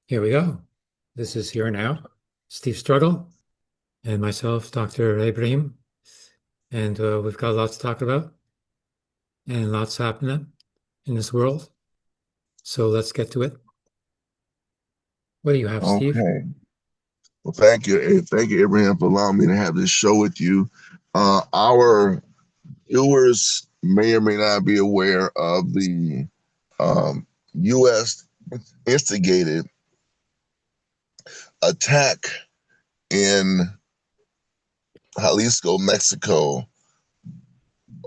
Here we go. This is Here Now. Steve Struggle and myself, Dr. Abraham. And we've got lots to talk about and lots happening in this world. So let's get to it. What do you have, Steve? Okay. Well, thank you. Thank you, Abraham, for allowing me to have this show with you. Our viewers may or may not be aware of the U.S. instigated attack in Jalisco, Mexico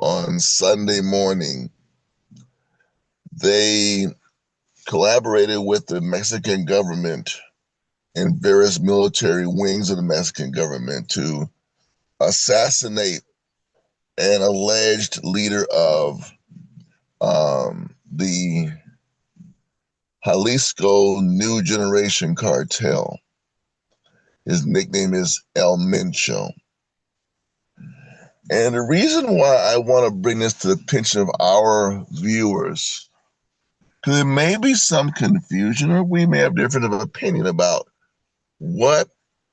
on Sunday morning. They collaborated with the Mexican government and various military wings of the Mexican government to assassinate an alleged leader of the Jalisco New Generation Cartel. His nickname is El Mencho. And the reason why I want to bring this to the attention of our viewers, because there may be some confusion or we may have different of opinion about what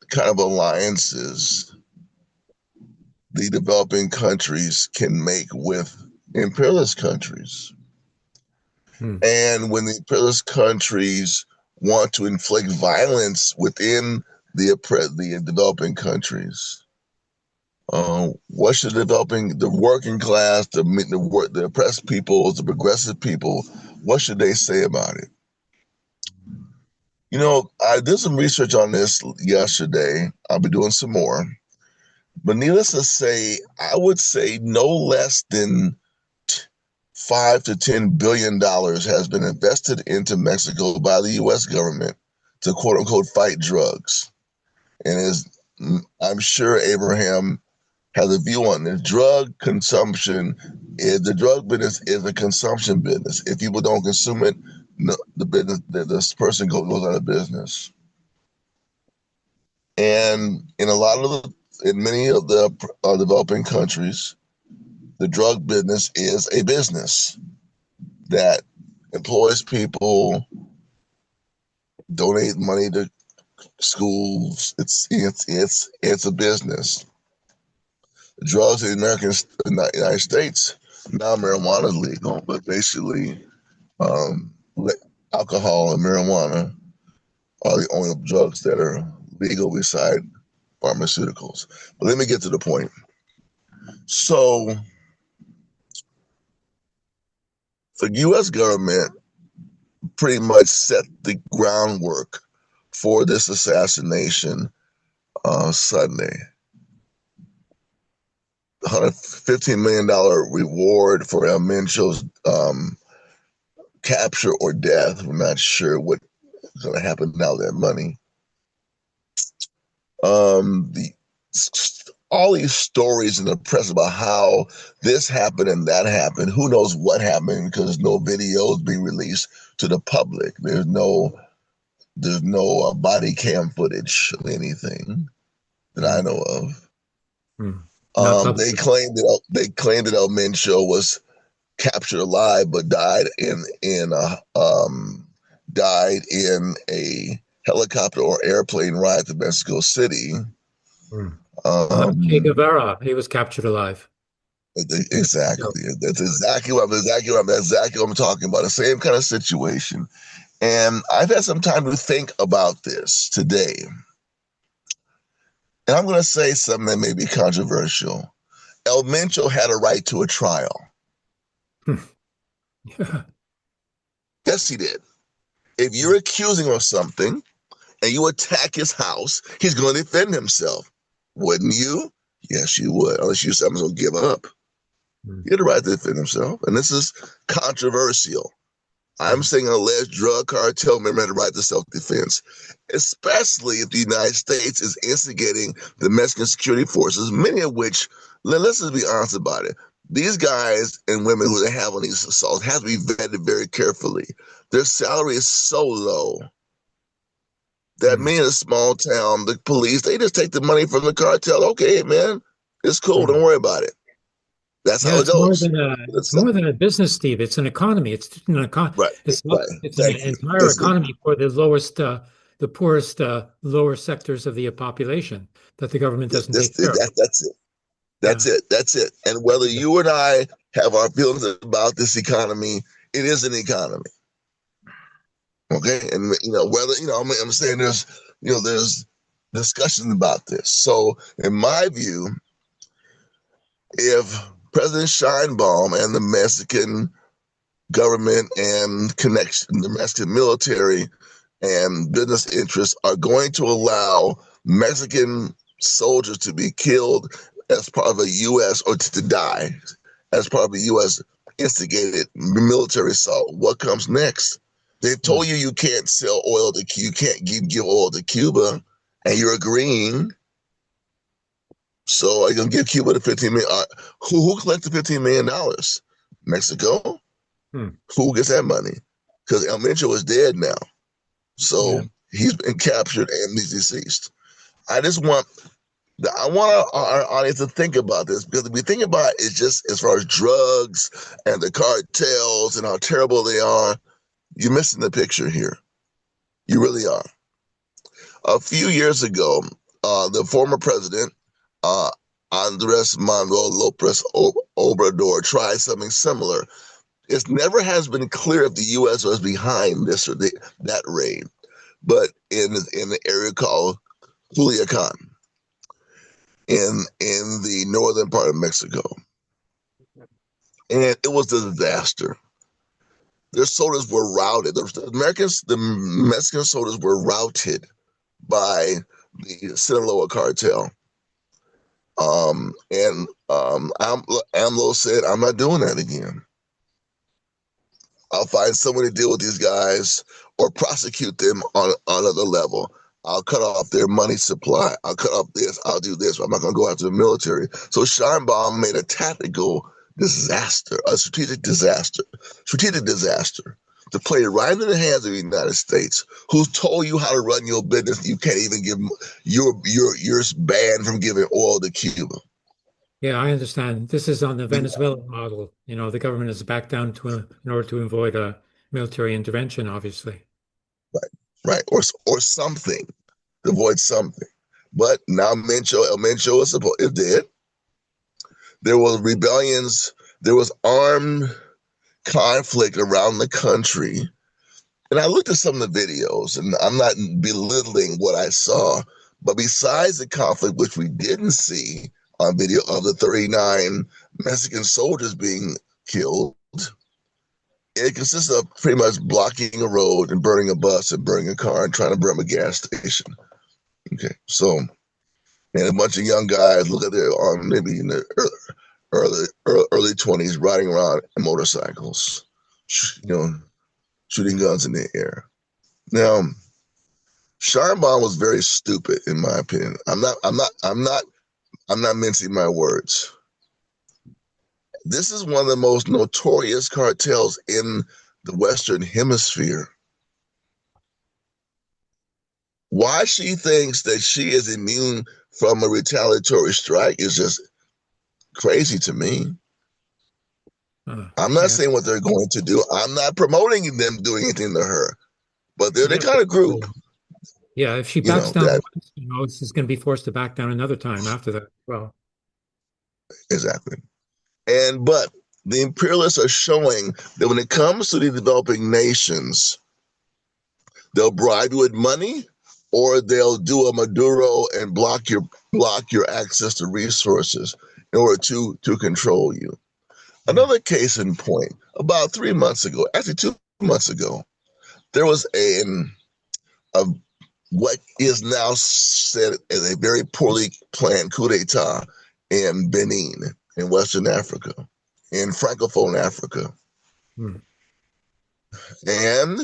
kind of alliances the developing countries can make with imperialist countries. Hmm. And when the imperialist countries want to inflict violence within the developing countries, what should the working class, the oppressed people, the progressive people, what should they say about it? You know, I did some research on this yesterday. I'll be doing some more. But needless to say, I would say no less than 5 to 10 billion dollars has been invested into Mexico by the U.S. government to quote unquote fight drugs. And as I'm sure Abraham has a view on this, drug consumption is the drug business is a consumption business. If people don't consume it, no, the business, this person goes out of business. And in many of the developing countries, the drug business is a business that employs people, donate money to schools. It's a business. Drugs in in the United States, now marijuana is legal, but basically um, alcohol and marijuana are the only drugs that are legal beside pharmaceuticals. But let me get to the point. So the U.S. government pretty much set the groundwork for this assassination Sunday. $115 million reward for El Mencho's capture or death. We're not sure what's going to happen now with that money. The all these stories in the press about how this happened and that happened. Who knows what happened because there's no videos being released to the public. There's no body cam footage of anything that I Hmm. know of. Hmm. Not They public. claimed that El Mencho was captured alive, but died in a helicopter or airplane ride to Mexico City. Hmm. Che Um, Guevara, he was captured alive. Yeah. exactly. That's exactly what I'm talking about. The same kind of situation. And I've had some time to think about this today. And I'm going to say something that may be controversial. El Mencho had a right to a trial. Hmm. Yeah. Yes, he did. If you're accusing him of something and you attack his house, he's going to defend himself. Wouldn't you? Yes, you would, unless you someone's going to give up. Hmm. He had a right to defend himself. And this is controversial. I'm Hmm. saying an alleged drug cartel member had a right to self-defense, especially if the United States is instigating the Mexican security forces, many of which, let's just be honest about it, these guys and women who they have on these assaults have to be vetted very carefully. Their salary is so low that Hmm. me in a small town, the police, they just take the money from the cartel. Okay, man, it's cool. Hmm. Don't worry about it. That's how Yeah, it goes. it's It's, more than a business, Steve. It's an economy. right, right. It's an Thank you. entire That's it. economy for the poorest, lower sectors of the population that the government doesn't take care of. That's it. Yeah, That's it. That's it. And whether yeah, you and I have our feelings about this economy, it is an economy. Okay, and whether I'm saying there's discussion about this. So in my view, if President Scheinbaum and the Mexican government and connection, the Mexican military and business interests are going to allow Mexican soldiers to be killed as part of a U.S. or to die as part of a U.S. instigated military assault, what comes next? They've mm, told you you can't sell oil to you can't give oil to Cuba, and you're agreeing. So are you gonna give Cuba the 15 million? Who collects the $15 million? Mexico. mm, Who gets that money? Because El Mencho is dead now. yeah, So he's been captured and he's deceased. I just want I want our audience to think about this because if we think about it, it's just as far as drugs and the cartels and how terrible they are, you're missing the picture here. You really are. A few years ago, the former president, uh, Andres Manuel Lopez Obrador, tried something similar. It never has been clear if the U.S. was behind this or that raid, but in the area called Culiacan in the northern part of Mexico, and it was a disaster. Their soldiers were routed. The Mexican soldiers were routed by the Sinaloa cartel. AMLO said, "I'm not doing that again. I'll find someone to deal with these guys or prosecute them on another level. I'll cut off their money supply. I'll cut off this. I'll do this. I'm not going to go after the military." So Scheinbaum made a tactical disaster, a strategic disaster to play right into the hands of the United States, who's told you how to run your business. You can't even give you're banned from giving oil to Cuba. yeah. I understand. This is on the Venezuelan model. You know, the government has backed down in order to avoid a military intervention, obviously. Right, right, or something to avoid something. But now El Mencho is dead. There was rebellions. There was armed conflict around the country. And I looked at some of the videos, and I'm not belittling what I saw, but besides the conflict, which we didn't see on video of the 39 Mexican soldiers being killed, it consists of pretty much blocking a road and burning a bus and burning a car and trying to burn a gas station. Okay, so and a bunch of young guys look at their on maybe in their early 20s riding around in motorcycles, you know, shooting guns in the air. Now, Scheinbaum was very stupid, in my opinion. I'm not mincing my words. This is one of the most notorious cartels in the Western Hemisphere. Why she thinks that she is immune from a retaliatory strike is just crazy to me. I'm not Yeah, saying what they're going to do. I'm not promoting them doing anything to her, but they're the yeah, kind of group, yeah. If she backs down that once, she's going to be forced to back down another time after that. Well, exactly. But the imperialists are showing that when it comes to the developing nations, they'll bribe you with money or they'll do a Maduro and block your access to resources in order to control you. yeah, Another case in point, about 3 months ago, actually 2 months ago, there was a what is now said as a very poorly planned coup d'etat in Benin, in Western Africa, in Francophone Africa. hmm, And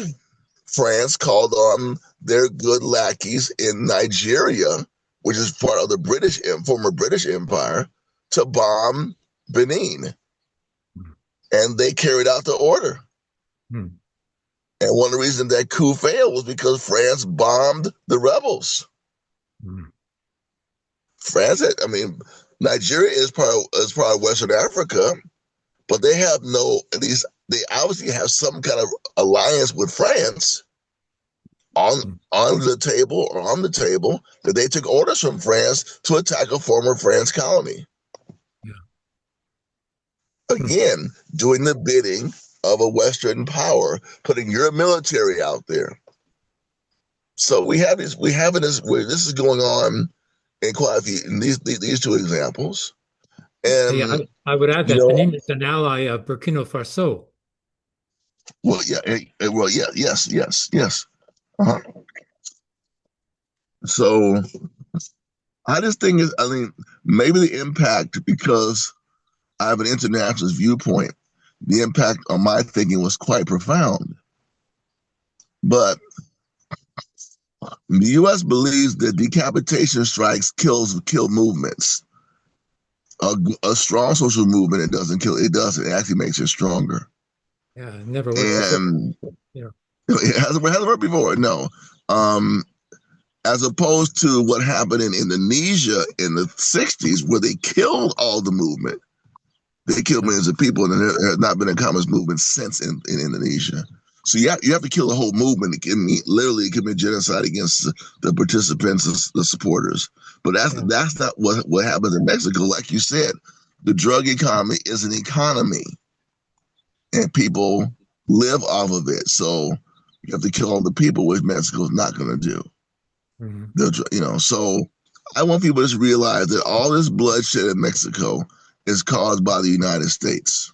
France called on their good lackeys in Nigeria, which is part of the former British Empire, to bomb Benin. And they carried out the order. hmm, And one of the reasons that coup failed was because France bombed the rebels. hmm. France had, I mean, Nigeria is part of Western Africa, but they have no. At least they obviously have some kind of alliance with France on Mm. on the table that they took orders from France to attack a former France colony. Yeah. Mm. Again, doing the bidding of a Western power, putting your military out there. So we have this where this is going on in quite a few in these two examples. Yeah, And I would add you that know, Benin is an ally of Burkina Faso. well, yeah, well, yeah, yes. Uh-huh. So I just think is, I mean, maybe the impact because I have an internationalist viewpoint. The impact on my thinking was quite profound. But the U.S. believes that decapitation strikes kill movements. A strong social movement it doesn't kill. It doesn't. It actually makes it stronger. Yeah, it never worked before. And Yeah. it hasn't worked before. No. Um, as opposed to what happened in Indonesia in the 60s, where they killed all the movement. They killed Yeah. millions of people, and there has not been a communist movement since in Indonesia. So you have to kill the whole movement. It can mean, literally commit genocide against the participants, the supporters. But Yeah. that's not what happens in Mexico. Like you said, the drug economy is an economy, and people live off of it. So you have to kill all the people, which Mexico is not going to do. Mhm. So I want people to just realize that all this bloodshed in Mexico is caused by the United States.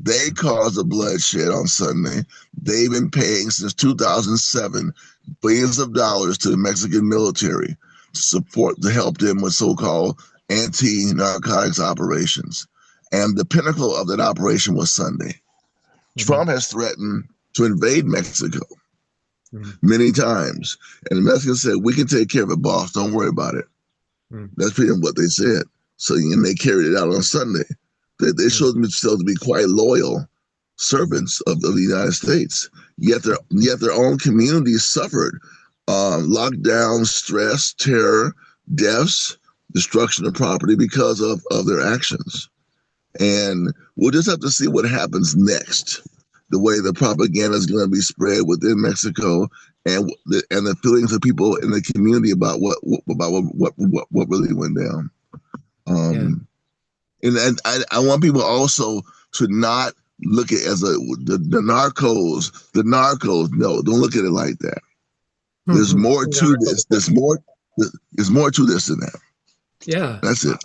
They caused the bloodshed on Sunday. They've been paying since 2007 billions of dollars to the Mexican military to help them with so-called anti-narcotics operations. And the pinnacle of that operation was Sunday. Mhm. Trump has threatened to invade Mexico Mhm. many times. And the Mexicans said, we can take care of it, boss. Don't worry about it. Mhm. That's pretty much what they said. So, and they carried it out on Sunday. They Mhm. showed themselves to be quite loyal servants of the United States. Yet their own communities suffered lockdown, stress, terror, deaths, destruction of property because of their actions. And we'll just have to see what happens next. The way the propaganda is going to be spread within Mexico, and the feelings of people in the community about what really went down. Yeah. Um, and I want people also to not look at it as the narcos, the narcos. No, don't look at it like that. There's Mhm. more to this. There's more to this than that. Yeah. That's it.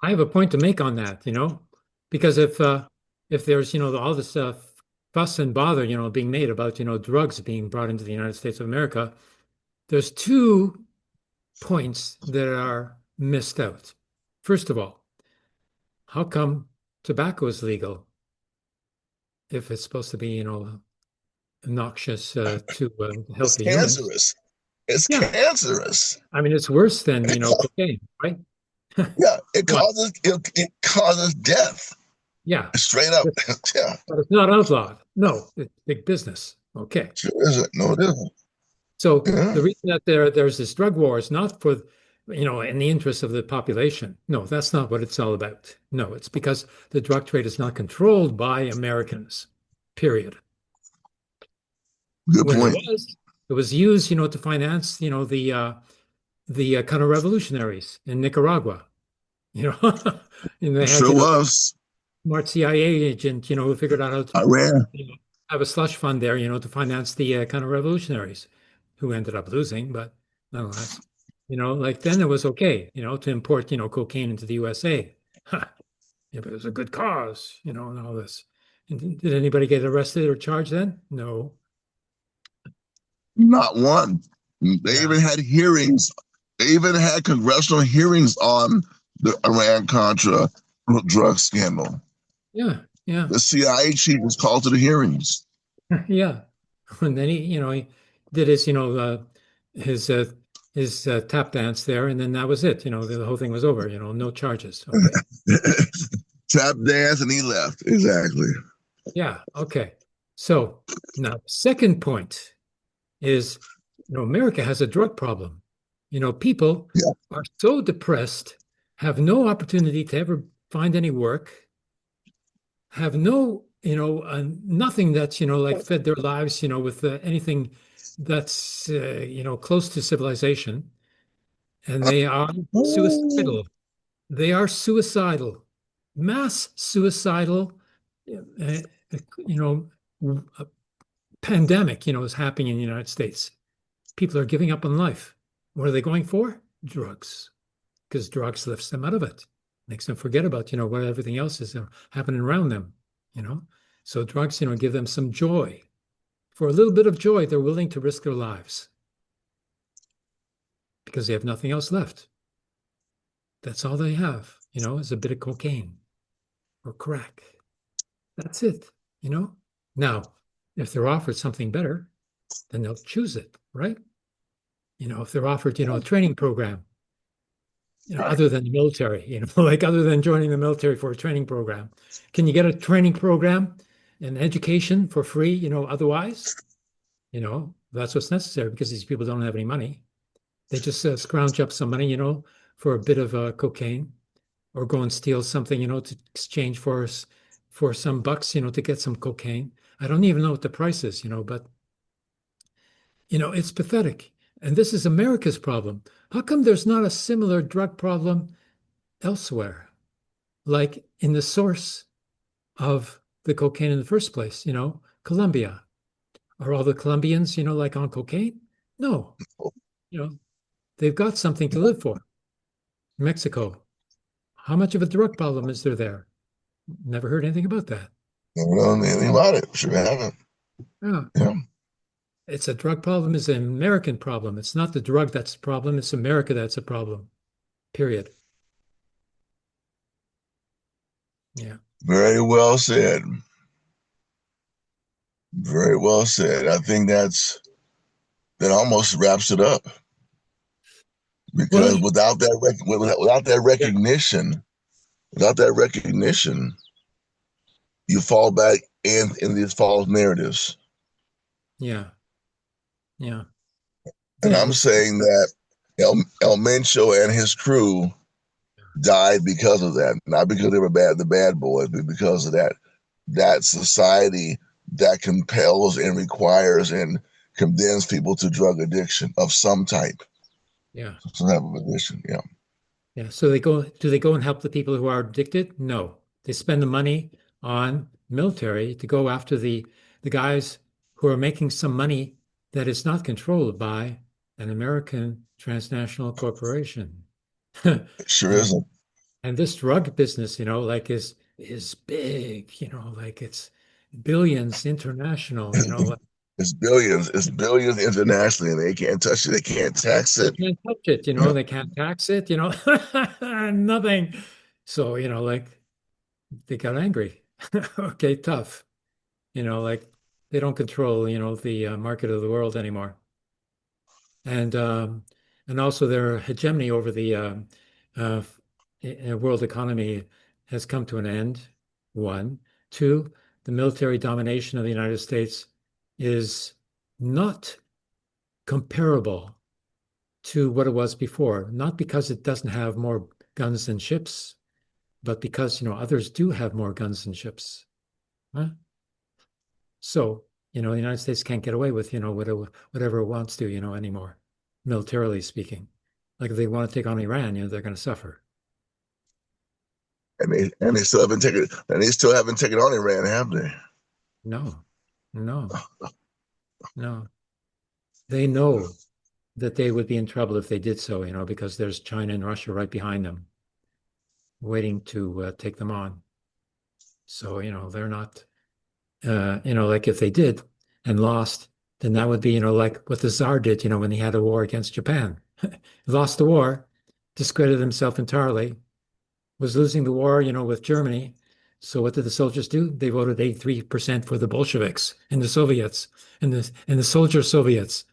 I have a point to make on that, because if there's, all this fuss and bother, being made about, drugs being brought into the United States of America, there's two points that are missed out. First of all, how come tobacco is legal if it's supposed to be, noxious to It's healthy humans? cancerous. It's Yeah, cancerous. I mean it's worse than, cocaine, right? Yeah, Why? it causes death Yeah, straight up. but Yeah, it's not outlawed. No, it's big business. Okay. sure isn't. No, it isn't. So Yeah, the reason that there's this drug war is not for, in the interest of the population. No, that's not what it's all about. No, it's because the drug trade is not controlled by Americans, period. good When point. it was used, to finance, the counter-revolutionaries in Nicaragua, you know, and they had, Sure was. smart CIA agent, who figured out how to, Iran. have a slush fund there, to finance the counter-revolutionaries, who ended up losing, but nonetheless, like then it was okay, to import, cocaine into the USA. Yeah, but it was a good cause, and all this. And did anybody get arrested or charged then? No. Not one. They Yeah. even had hearings. They even had congressional hearings on the Iran Contra drug scandal. Yeah. Yeah. The CIA chief was called to the hearings. Yeah. And then he did his tap dance there, and then that was it. The whole thing was over. No charges. Okay. Tap dance and he left. Exactly. Yeah. Okay. So now, second point is, America has a drug problem. People Yeah. are so depressed, have no opportunity to ever find any work, have no, nothing that's, like fed their lives, with anything that's, close to civilization. And they are Ooh, suicidal. They are suicidal, mass suicidal, uh, you know, a pandemic, is happening in the United States. People are giving up on life. What are they going for? Drugs, because drugs lifts them out of it, makes them forget about, what everything else is happening around them, you know. So drugs, give them some joy. For a little bit of joy, they're willing to risk their lives because they have nothing else left. That's all they have, is a bit of cocaine or crack. That's it, you know? Now, if they're offered something better, then they'll choose it, right? If they're offered, a training program, right. other than the military, like other than joining the military for a training program. Can you get a training program and education for free, otherwise? That's what's necessary because these people don't have any money. They just scrounge up some money, for a bit of cocaine or go and steal something, to exchange for some bucks, to get some cocaine. I don't even know what the price is, but it's pathetic. And this is America's problem. How come there's not a similar drug problem elsewhere, like in the source of the cocaine in the first place, Colombia? Are all the Colombians, like on cocaine? No, you know, they've got something to live for. Mexico, how much of a drug problem is there there? Never heard anything about that. Never know anything about it. Sure haven't. Yeah. Yeah. It's a drug problem, it's an American problem. It's not the drug that's the problem, it's America that's a problem. Period. Yeah. Very well said. Very well said. I think that almost wraps it up Well, because without that yeah, recognition, you fall back in these false narratives. yeah, yeah. And Yeah, I'm this, saying that El Mencho and his crew died because of that, not because they were the bad boys, but because of that society that compels and requires and condemns people to drug addiction of yeah, some type of addiction. Yeah, yeah. So do they go and help the people who are addicted? No. They spend the money on military to go after the guys who are making some money that is not controlled by an American transnational corporation. it sure And isn't. and this drug business, like is big, like it's billions international, like It's billions internationally, and they can't touch it. They can't tax they it. can't touch it, Yeah, they can't tax it, nothing. So, like they got angry. Okay, tough. Like they don't control, the market of the world anymore. And and also their hegemony over the uh, world economy has come to an end. One, two, the military domination of the United States is not comparable to what it was before. Not because it doesn't have more guns than ships, but because others do have more guns than ships. Huh? So the United States can't get away with whatever it wants to anymore, militarily speaking. Like if they want to take on Iran, they're going to suffer. and they still haven't taken on Iran, have they? No, no, no. They know that they would be in trouble if they did so, because there's China and Russia right behind them, waiting to take them on. So, they're not, like if they did and lost, then that would be, like what the Tsar did, when he had a war against Japan. He lost the war, discredited himself entirely, was losing the war, with Germany. So what did the soldiers do? They voted 83% for the Bolsheviks and the Soviets and the soldier Soviets.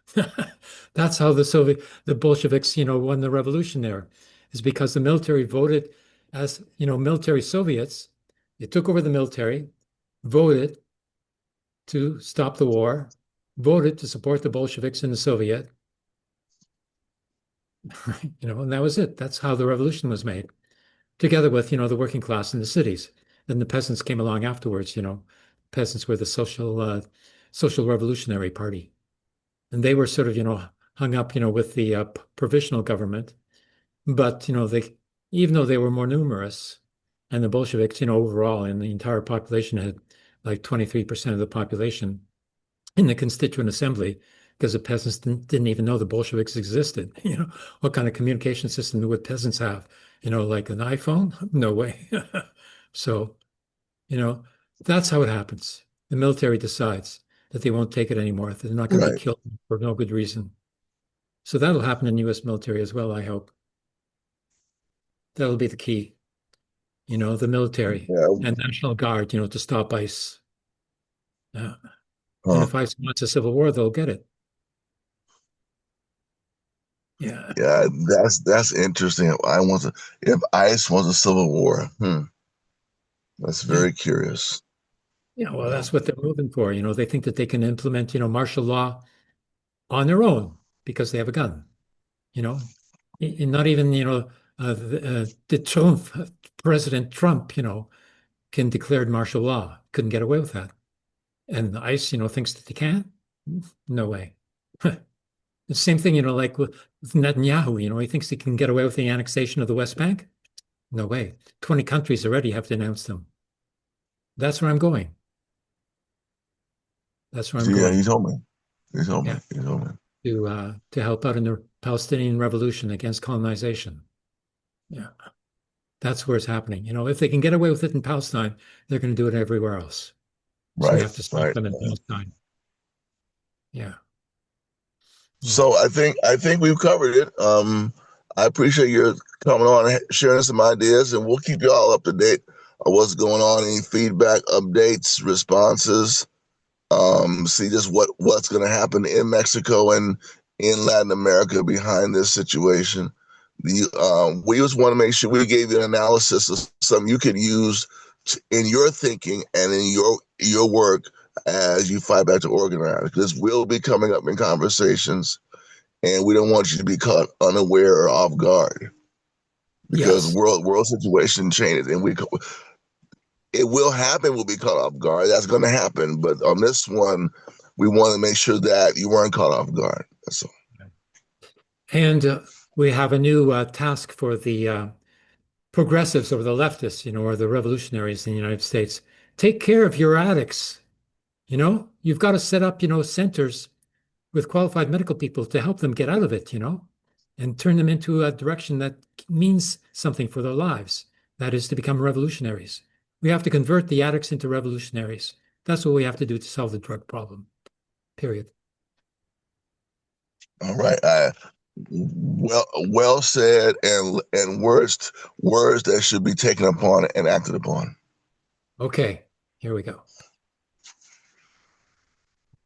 That's how the Bolsheviks, won the revolution there, is because the military voted as, military Soviets. They took over the military, voted to stop the war, voted to support the Bolsheviks and the Soviet, and that was it. That's how the revolution was made. together with, the working class in the cities. Then the peasants came along afterwards, peasants were the social revolutionary party. And they were sort of, hung up, with the provisional government. But, even though they were more numerous, and the Bolsheviks, overall in the entire population had like 23% of the population in the Constituent Assembly, because the peasants didn't even know the Bolsheviks existed. What kind of communication system would peasants have? Like an iPhone? No way. So, you know, that's how it happens. The military decides that they won't take it anymore, that they're not going to be Right. killed for no good reason. So that'll happen in U.S. military as well, I hope. That'll be the key, the military Yeah. and National Guard, to stop ICE. Uh, and Huh. if ICE wants a civil war, they'll get it. Yeah. Yeah, that's interesting. I want to if ICE wants a civil war. That's Yeah. very curious. Yeah. Well, Yeah. that's what they're moving for. They think that they can implement, martial law on their own because they have a gun, you know, not even, the Trump, President Trump, can declare martial law. Couldn't get away with that. And the ICE, thinks that they can. No way. The same thing, like with Netanyahu, he thinks he can get away with the annexation of the West Bank. No way. 20 countries already have denounced them. That's where I'm going. That's where I'm Yeah, he going. told me. He told me. Yeah. He told me. To help out in the Palestinian revolution against colonization. Yeah. That's where it's happening. If they can get away with it in Palestine, they're going to do it everywhere else. So we Right, have to stop right. them in Palestine. Yeah. Yeah. So I think we've covered it. I appreciate your coming on and sharing some ideas, and we'll keep you all up to date on what's going on. Any feedback, updates, responses. See just what's going to happen in Mexico and in Latin America behind this situation. We just want to make sure we gave you an analysis of something you could use in your thinking and in your work as you fight back to organize. This will be coming up in conversations, and we don't want you to be caught unaware or off guard because Yes. world situation changes, and we it will happen. We'll be caught off guard. That's going to happen. But on this one, we want to make sure that you weren't caught off guard. That's all. And we have a new task for the progressives or the leftists, or the revolutionaries in the United States. Take care of your addicts. You've got to set up, centers with qualified medical people to help them get out of it, and turn them into a direction that means something for their lives. That is to become revolutionaries. We have to convert the addicts into revolutionaries. That's what we have to do to solve the drug problem, period. All right. Well said, and words that should be taken upon and acted upon. Okay, here we go.